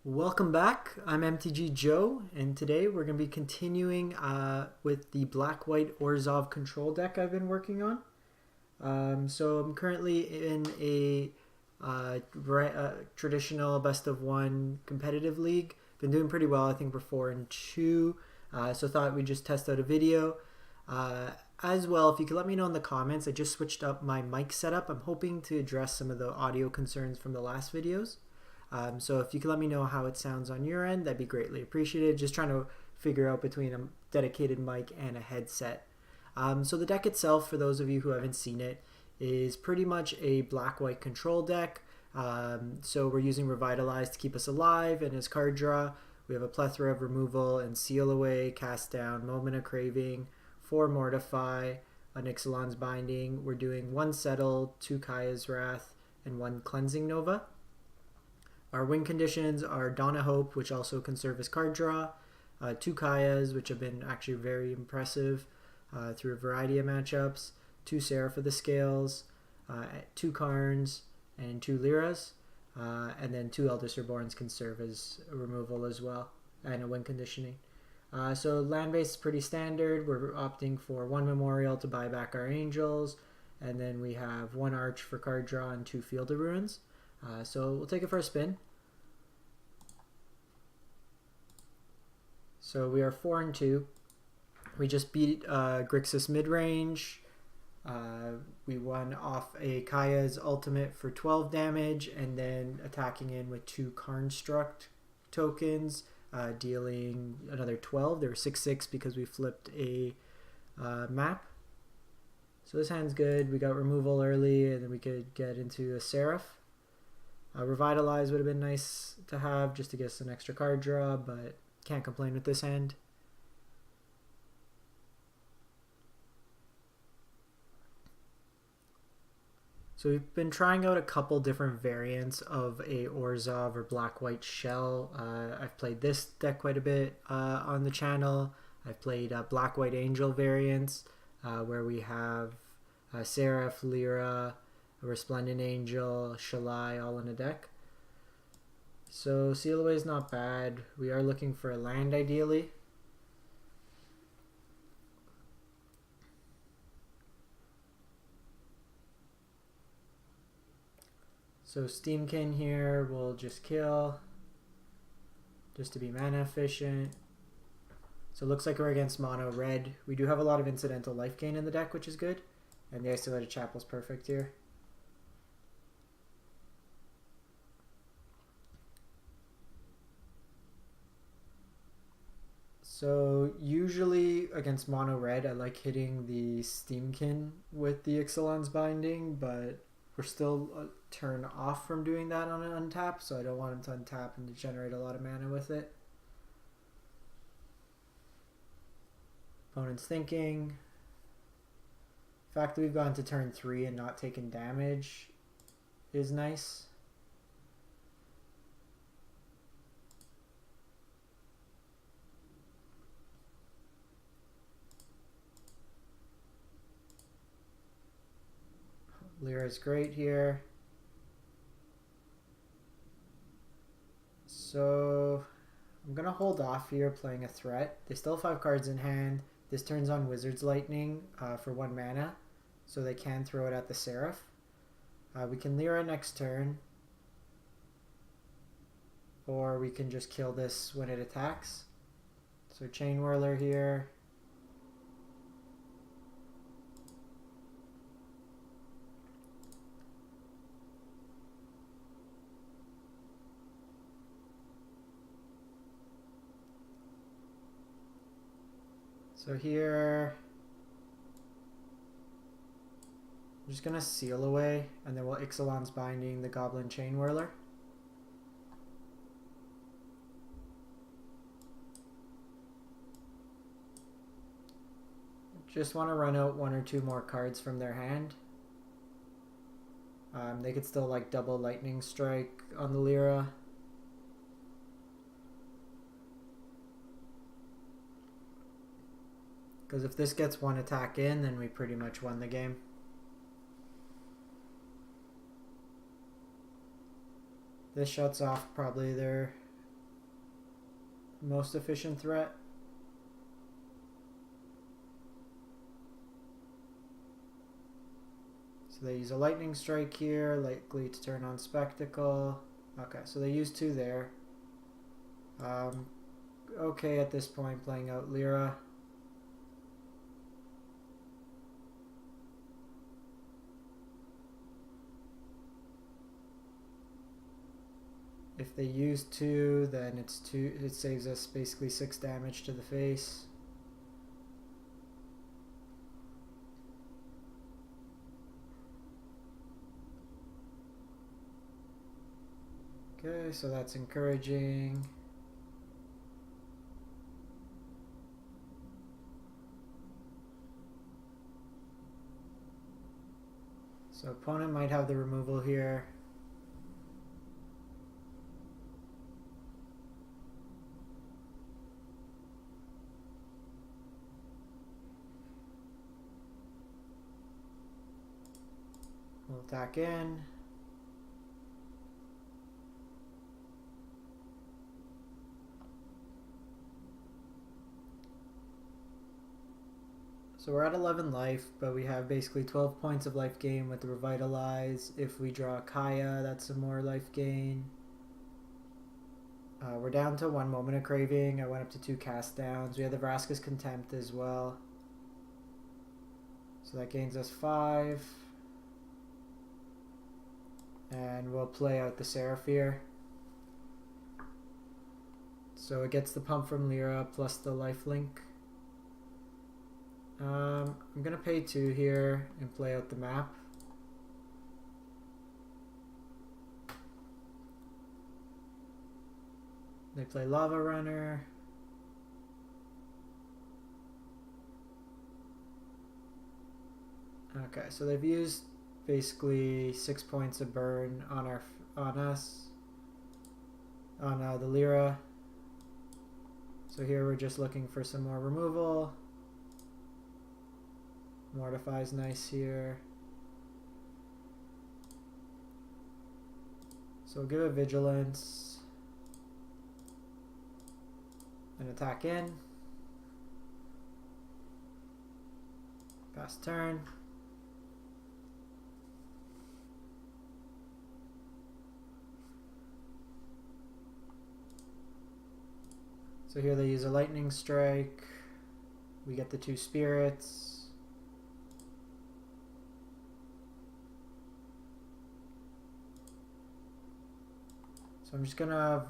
Welcome back. I'm MTG Joe, and today we're going to be continuing with the black-white Orzhov control deck I've been working on. So I'm currently in a traditional best of one competitive league. Been doing pretty well. I think we're 4-2. So thought we'd just test out a video. As well, if you could let me know in the comments, I just switched up my mic setup. I'm hoping to address some of the audio concerns from the last videos. So if you could let me know how it sounds on your end, that'd be greatly appreciated. Just trying to figure out between a dedicated mic and a headset. So the deck itself, for those of you who haven't seen it, is pretty much a black-white control deck. So we're using Revitalize to keep us alive, and as card draw, we have a plethora of removal and seal away, cast down, Moment of Craving, 4 Mortify, an Ixalan's Binding. We're doing 1 Settle, 2 Kaya's Wrath, and 1 Cleansing Nova. Our win conditions are Dawn of Hope, which also can serve as card draw, 2 Kayas, which have been actually very impressive through a variety of matchups, 2 Seraph of the Scales, 2 Karns, and 2 Lyras, and then 2 Eldest Reborns can serve as a removal as well, and a win conditioning. So land base is pretty standard. We're opting for 1 Memorial to buy back our Angels, and then we have 1 Arch for card draw and 2 Field of Ruins. So we'll take it for a spin. So we are 4-2. We just beat Grixis mid-range. We won off a Kaya's ultimate for 12 damage, and then attacking in with 2 Construct tokens, dealing another 12. They were 6/6 because we flipped a map. So this hand's good. We got removal early, and then we could get into a Seraph. Revitalize would have been nice to have just to get us an extra card draw, but can't complain with this hand. So we've been trying out a couple different variants of a Orzhov or black-white shell. I've played this deck quite a bit on the channel. I've played black-white angel variants where we have Seraph, Lyra, a Resplendent Angel, Shalai, all in a deck. So seal away is not bad. We are looking for a land ideally. So Steamkin here will just kill, just to be mana efficient. So it looks like we're against mono red. We do have a lot of incidental life gain in the deck, which is good. And the Isolated Chapel's perfect here. So usually against mono red, I like hitting the Steamkin with the Ixalan's Binding, but we're still a turn off from doing that on an untap, so I don't want him to untap and to generate a lot of mana with it. Opponent's thinking. The fact that we've gone to turn 3 and not taken damage is nice. Lyra's great here. So I'm going to hold off here playing a threat. They still have 5 cards in hand. This turns on Wizard's Lightning for 1 mana, so they can throw it at the Seraph. We can Lyra next turn, or we can just kill this when it attacks. So Chain Whirler here. So here, I'm just going to seal away, and then we'll Ixalan's Binding the Goblin Chain Whirler. Just want to run out 1 or 2 more cards from their hand. They could still like double Lightning Strike on the Lyra. Because if this gets 1 attack in, then we pretty much won the game. This shuts off probably their most efficient threat. So they use a lightning strike here, likely to turn on spectacle. Okay, so they use 2 there. Okay at this point, playing out Lyra. If they use 2, then it's 2. It saves us basically 6 damage to the face. Okay, so that's encouraging. So opponent might have the removal here. We'll attack in. So we're at 11 life, but we have basically 12 points of life gain with the Revitalize. If we draw Kaya, that's some more life gain. We're down to 1 Moment of Craving. I went up to 2 cast downs. We have the Vraska's Contempt as well. So that gains us 5. And we'll play out the Seraph here. So it gets the pump from Lyra plus the lifelink. I'm gonna pay 2 here and play out the map. They play Lava Runner. Okay, so they've used basically 6 points of burn on the Lyra. So here we're just looking for some more removal. Mortify's nice here. So we'll give it Vigilance. And attack in. Pass turn. So here they use a lightning strike. We get the 2 spirits. So I'm just gonna have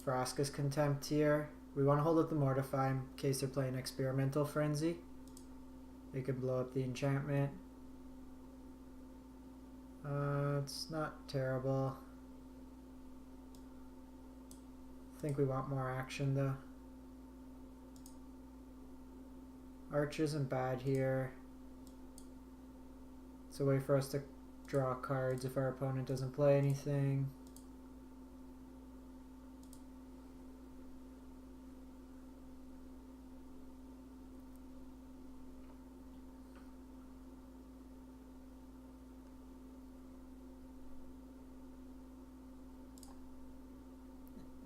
Vraska's Contempt here. We want to hold up the Mortify in case they're playing Experimental Frenzy. They could blow up the enchantment. It's not terrible. I think we want more action though. Arch isn't bad here. It's a way for us to draw cards if our opponent doesn't play anything.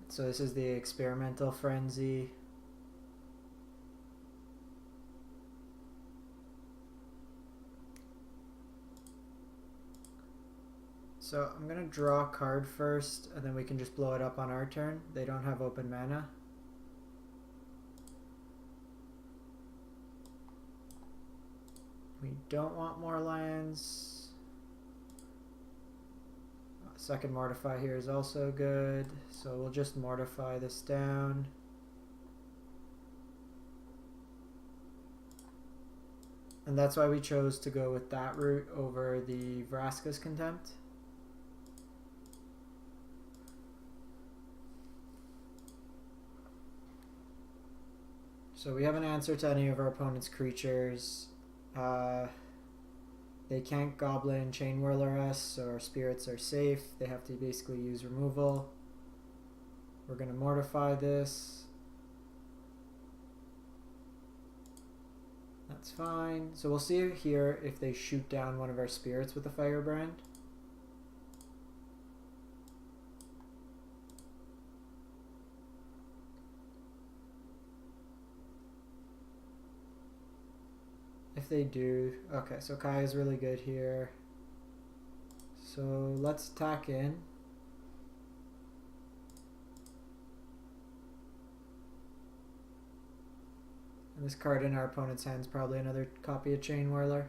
So this is the Experimental Frenzy. So I'm going to draw a card first, and then we can just blow it up on our turn. They don't have open mana. We don't want more lands. Second Mortify here is also good, so we'll just Mortify this down. And that's why we chose to go with that route over the Vraska's Contempt. So we have an answer to any of our opponent's creatures. They can't Goblin Chain Whirler us, so our spirits are safe. They have to basically use removal. We're going to Mortify this. That's fine. So we'll see here if they shoot down one of our spirits with a Firebrand. if they do. Okay, so Kai is really good here. So let's attack in. And this card in our opponent's hand is probably another copy of Chain Whirler.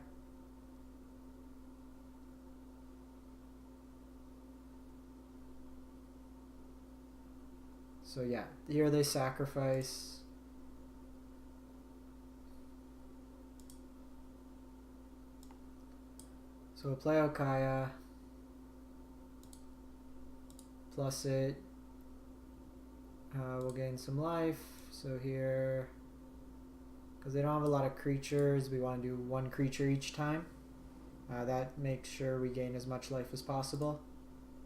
So yeah, here they sacrifice. So we'll play out Kaya. Plus it. We'll gain some life. So here, because they don't have a lot of creatures, we want to do one creature each time. That makes sure we gain as much life as possible.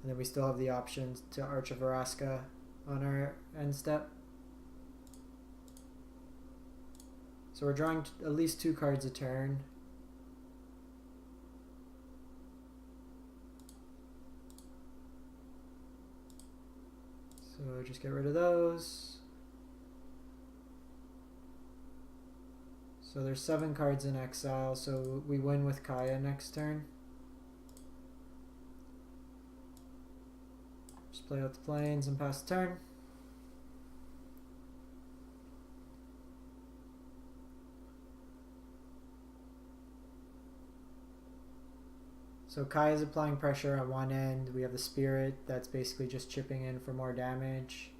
And then we still have the option to Arch of Orazca on our end step. So we're drawing at least 2 cards a turn. So just get rid of those. So there's 7 cards in exile, so we win with Kaya next turn. Just play out the plains and pass the turn. So Kai is applying pressure on one end. We have the Spirit that's basically just chipping in for more damage.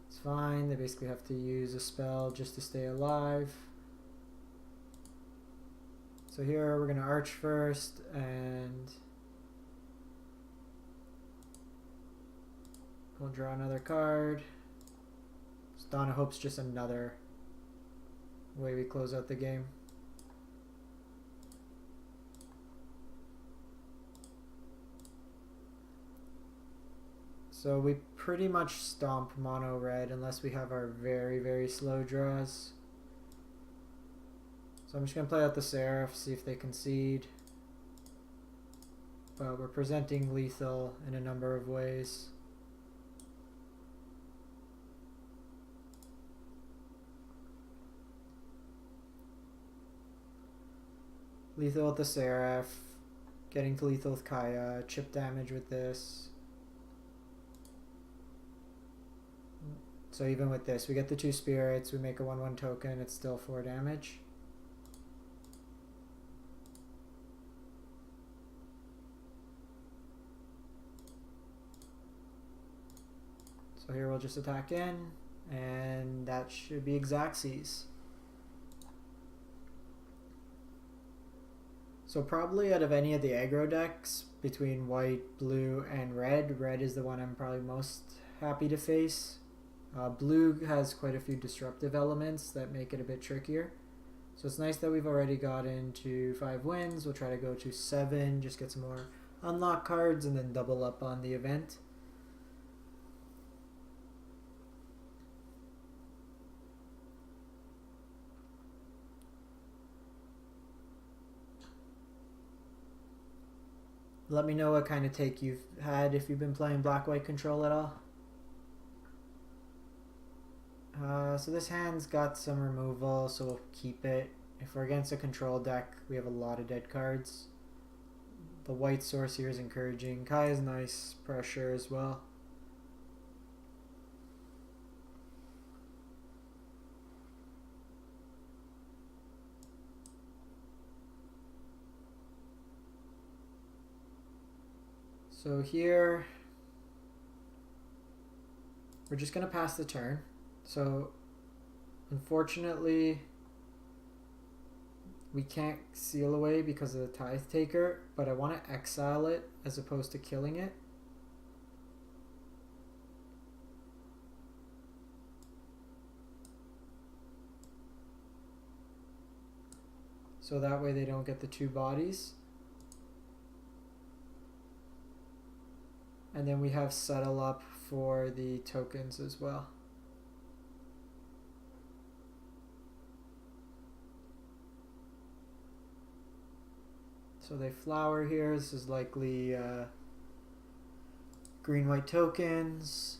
It's fine. They basically have to use a spell just to stay alive. So here we're going to Arch first, and we'll draw another card. So Dawn of Hope's just another way we close out the game. So we pretty much stomp mono red unless we have our very, very slow draws. So I'm just going to play out the Seraph, see if they concede. But we're presenting lethal in a number of ways. Lethal with the Seraph, getting to lethal with Kaya, chip damage with this. So even with this, we get the 2 spirits, we make a 1/1 token, it's still 4 damage. So here we'll just attack in, and that should be Xaxes. So probably out of any of the aggro decks, between white, blue, and red, red is the one I'm probably most happy to face. Blue has quite a few disruptive elements that make it a bit trickier. So it's nice that we've already got into 5 wins. We'll try to go to 7, just get some more unlock cards, and then double up on the event. Let me know what kind of take you've had if you've been playing black-white control at all. So this hand's got some removal, so we'll keep it. If we're against a control deck, we have a lot of dead cards. The white source here is encouraging. Kai is nice pressure as well. So here, we're just going to pass the turn. So, unfortunately, we can't seal away because of the Tithe Taker, but I want to exile it as opposed to killing it. So that way they don't get the 2 bodies. And then we have Settle up for the tokens as well. So they flower here. This is likely green-white tokens.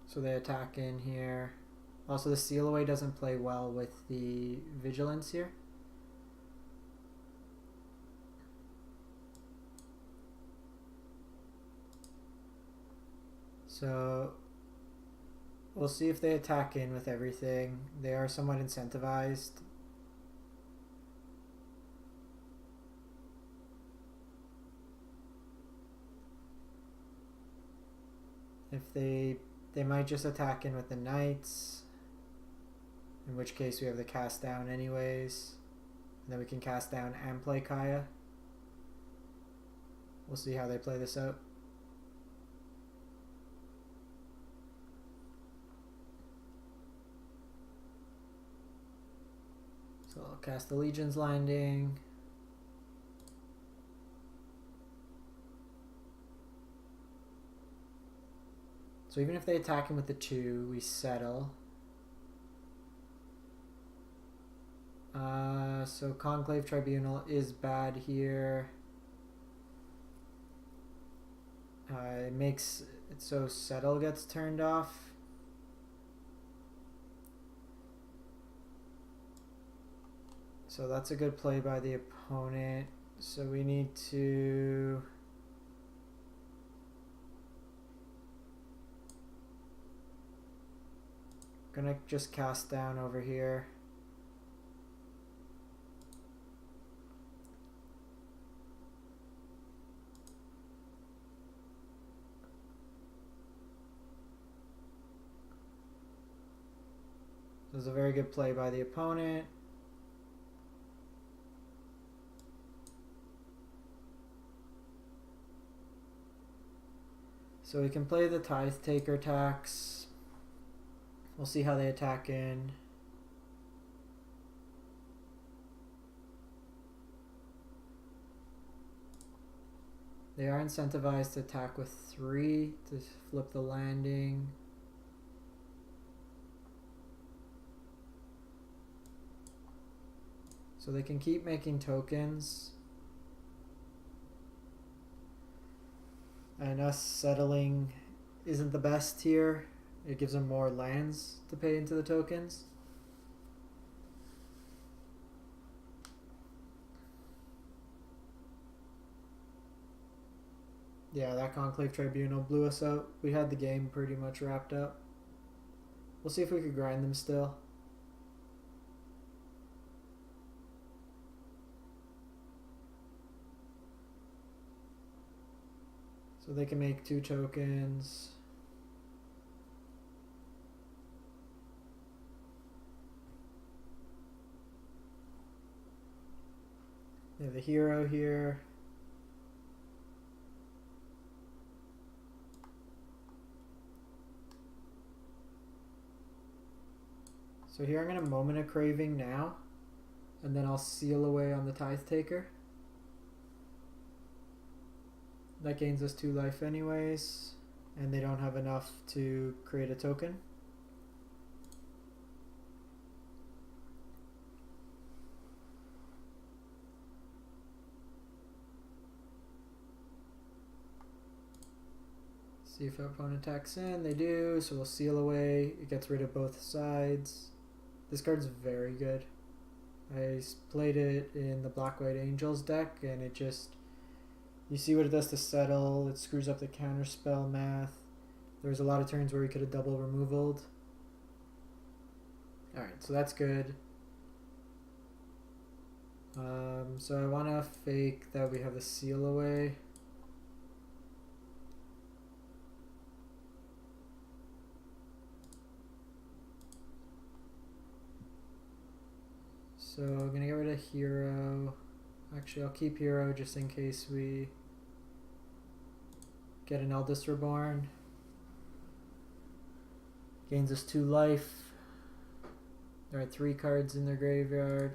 So they attack in here. Also, the Seal Away doesn't play well with the Vigilance here. So we'll see if they attack in with everything. They are somewhat incentivized. If they might just attack in with the Knights, in which case we have the cast down anyways, and then we can cast down and play Kaya. We'll see how they play this out. So I'll cast the Legion's Landing. So even if they attack him with the 2, we settle. So Conclave Tribunal is bad here. It makes it so settle gets turned off. So that's a good play by the opponent. So we need to... Gonna just cast down over here. This is a very good play by the opponent. So we can play the Tithe Taker tax. We'll see how they attack in. They are incentivized to attack with 3 to flip the landing. So they can keep making tokens. And us settling isn't the best here. It gives them more lands to pay into the tokens. Yeah, that Conclave Tribunal blew us out. We had the game pretty much wrapped up. We'll see if we could grind them still. So they can make 2 tokens. They have the hero here. So here I'm going to Moment of Craving now, and then I'll Seal Away on the Tithe Taker. That gains us 2 life anyways, and they don't have enough to create a token. See if our opponent attacks in. They do, so we'll Seal Away. It gets rid of both sides. This card's very good. I played it in the Black-White Angels deck, and it just... You see what it does to settle. It screws up the counterspell math. There's a lot of turns where we could have double removaled. Alright, so that's good. So I want to fake that we have the Seal Away. So I'm going to get rid of Hero. Actually, I'll keep Hero just in case we get an Eldest Reborn. Gains us 2 life. There are 3 cards in their graveyard.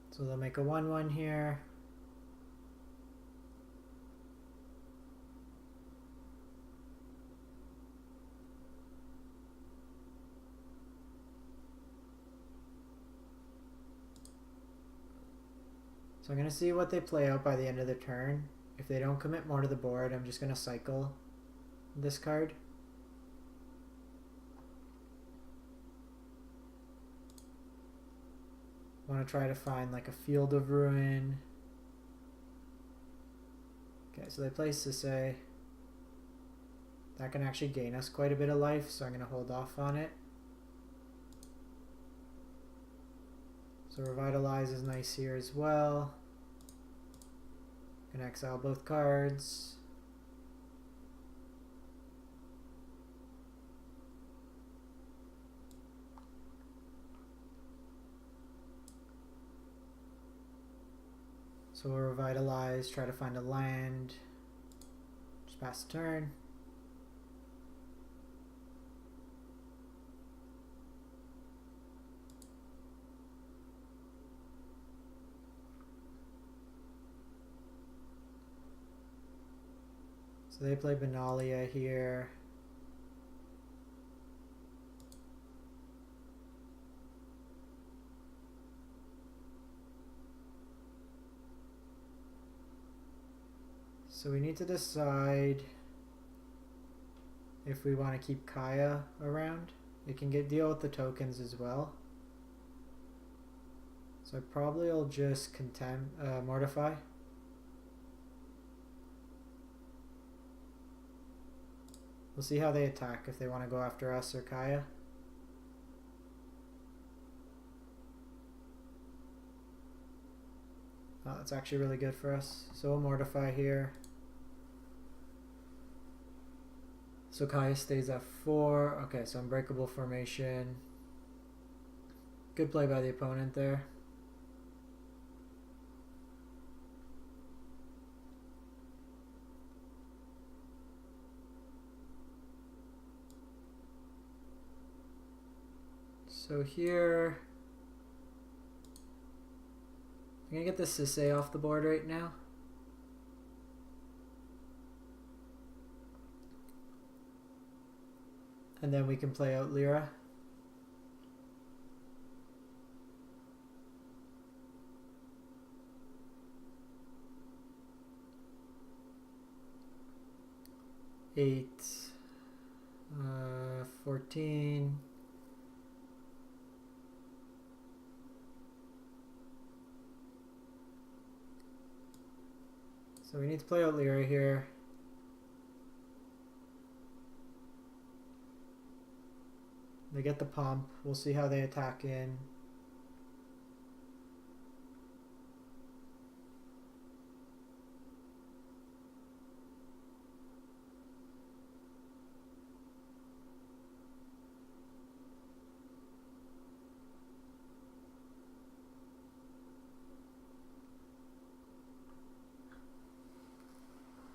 So they'll make a 1/1 here. So I'm going to see what they play out by the end of the turn. If they don't commit more to the board, I'm just going to cycle this card. Want to try to find like a Field of Ruin. Okay, so they play Sisay. That can actually gain us quite a bit of life, so I'm going to hold off on it. So Revitalize is nice here as well. Can exile both cards. So we'll Revitalize, try to find a land. Just pass the turn. So they play Benalia here. So we need to decide if we want to keep Kaya around. It can deal with the tokens as well. So I probably will just Mortify. We'll see how they attack, if they want to go after us or Kaya. Oh, that's actually really good for us. So we'll Mortify here. So Kaya stays at 4. Okay, so Unbreakable formation. Good play by the opponent there. So here, I'm going to get the Sisay off the board right now. And then we can play out Lyra. Eight, 14. So we need to play out Lyra here. They get the pump. We'll see how they attack in.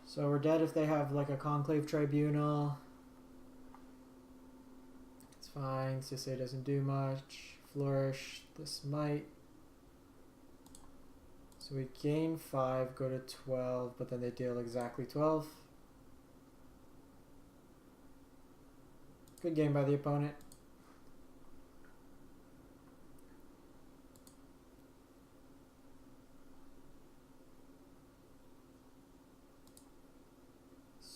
So we're dead if they have like a Conclave Tribunal. It's fine. Sisay doesn't do much. Flourish. This might. So we gain 5, go to 12, but then they deal exactly 12. Good game by the opponent.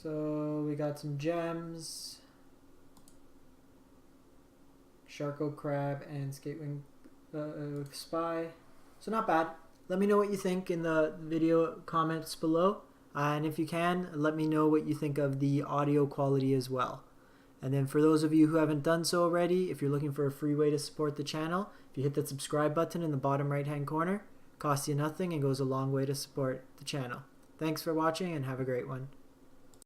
So we got some gems, Sharko Crab, and Skatewing Spy. So not bad. Let me know what you think in the video comments below. And if you can, let me know what you think of the audio quality as well. And then for those of you who haven't done so already, if you're looking for a free way to support the channel, if you hit that subscribe button in the bottom right hand corner, costs you nothing and goes a long way to support the channel. Thanks for watching and have a great one.